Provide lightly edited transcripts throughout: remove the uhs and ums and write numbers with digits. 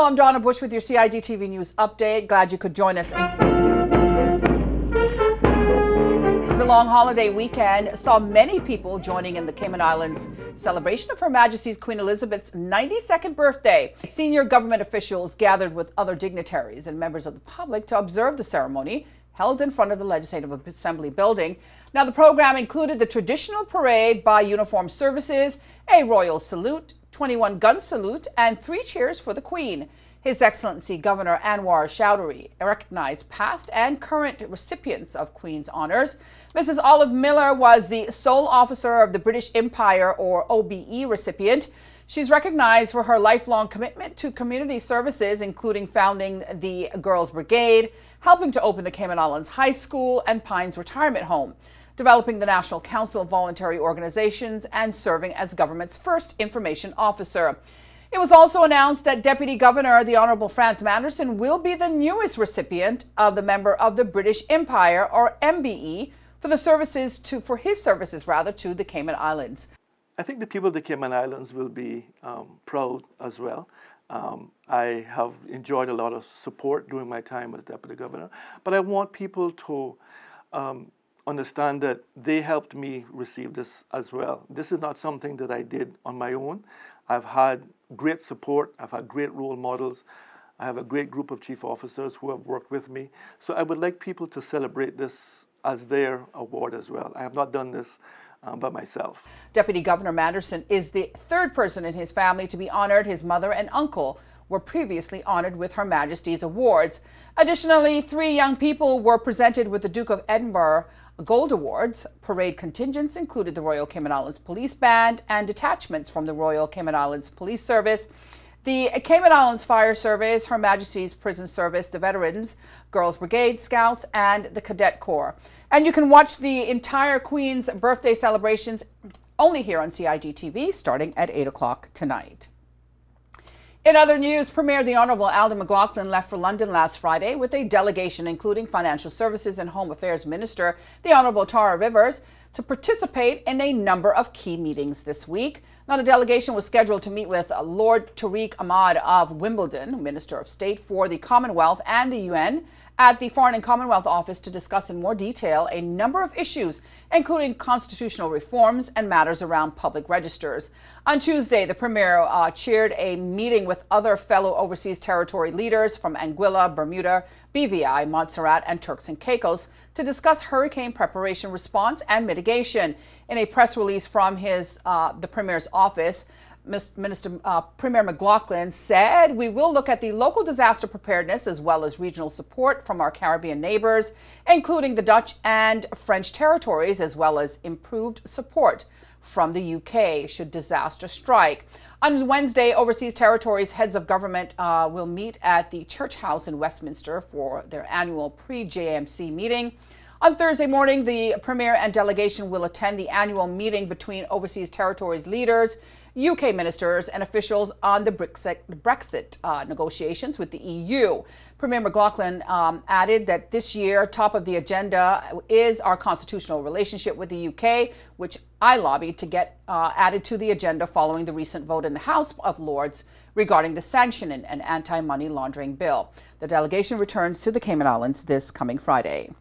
Hello, I'm Donna Bush with your CIGTV News Update. Glad you could join us. The long holiday weekend saw many people joining in the Cayman Islands celebration of Her Majesty Queen Elizabeth's 92nd birthday. Senior government officials gathered with other dignitaries and members of the public to observe the ceremony held in front of the Legislative Assembly building. Now, the program included the traditional parade by uniformed services, a royal salute, 21 gun salute, and 3 cheers for the Queen. His Excellency Governor Anwar Chowdhury recognized past and current recipients of Queen's honors. Mrs. Olive Miller was the sole officer of the British Empire, or OBE, recipient. She's recognized for her lifelong commitment to community services, including founding the Girls Brigade, helping to open the Cayman Islands High School and Pines Retirement Home, developing the National Council of Voluntary Organizations, and serving as government's first information officer. It was also announced that Deputy Governor, the Honorable Franz Manderson, will be the newest recipient of the Member of the British Empire, or MBE, for his services to the Cayman Islands. I think the people of the Cayman Islands will be proud as well. I have enjoyed a lot of support during my time as Deputy Governor, but I want people to understand that they helped me receive this as well. This is not something that I did on my own. I've had great support. I've had great role models. I have a great group of chief officers who have worked with me. So I would like people to celebrate this as their award as well. I have not done this by myself. Deputy Governor Manderson is the 3rd person in his family to be honored. His mother and uncle were previously honored with Her Majesty's awards. Additionally, 3 young people were presented with the Duke of Edinburgh Gold Awards. Parade contingents included the Royal Cayman Islands Police Band and detachments from the Royal Cayman Islands Police Service, the Cayman Islands Fire Service, Her Majesty's Prison Service, the Veterans, Girls Brigade, Scouts, and the Cadet Corps. And you can watch the entire Queen's birthday celebrations only here on CIGTV starting at 8 o'clock tonight. In other news, Premier the Honorable Alden McLaughlin left for London last Friday with a delegation including Financial Services and Home Affairs Minister the Honorable Tara Rivers to participate in a number of key meetings this week. Now, the delegation was scheduled to meet with Lord Tariq Ahmad of Wimbledon, Minister of State for the Commonwealth and the UN, at the Foreign and Commonwealth Office to discuss in more detail a number of issues, including constitutional reforms and matters around public registers. On Tuesday, the Premier chaired a meeting with other fellow overseas territory leaders from Anguilla, Bermuda, BVI, Montserrat, and Turks and Caicos to discuss hurricane preparation, response, and mitigation. In a press release from the Premier's office, Premier McLaughlin said, "We will look at the local disaster preparedness as well as regional support from our Caribbean neighbors, including the Dutch and French territories, as well as improved support from the UK should disaster strike." On Wednesday, Overseas Territories heads of government will meet at the Church House in Westminster for their annual pre-JMC meeting. On Thursday morning, the Premier and delegation will attend the annual meeting between Overseas Territories leaders, UK ministers, and officials on the Brexit negotiations with the EU. Premier McLaughlin added that this year, top of the agenda is our constitutional relationship with the UK, which I lobbied to get added to the agenda following the recent vote in the House of Lords regarding the sanctioning and anti-money laundering bill. The delegation returns to the Cayman Islands this coming Friday.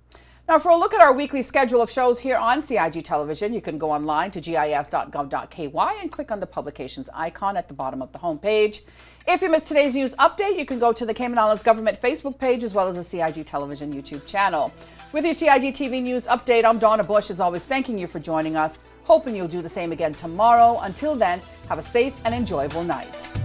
Now, for a look at our weekly schedule of shows here on CIG Television, you can go online to gis.gov.ky and click on the publications icon at the bottom of the homepage. If you missed today's news update, you can go to the Cayman Islands Government Facebook page as well as the CIG Television YouTube channel. With your CIG TV News Update, I'm Donna Bush, as always, thanking you for joining us. Hoping you'll do the same again tomorrow. Until then, have a safe and enjoyable night.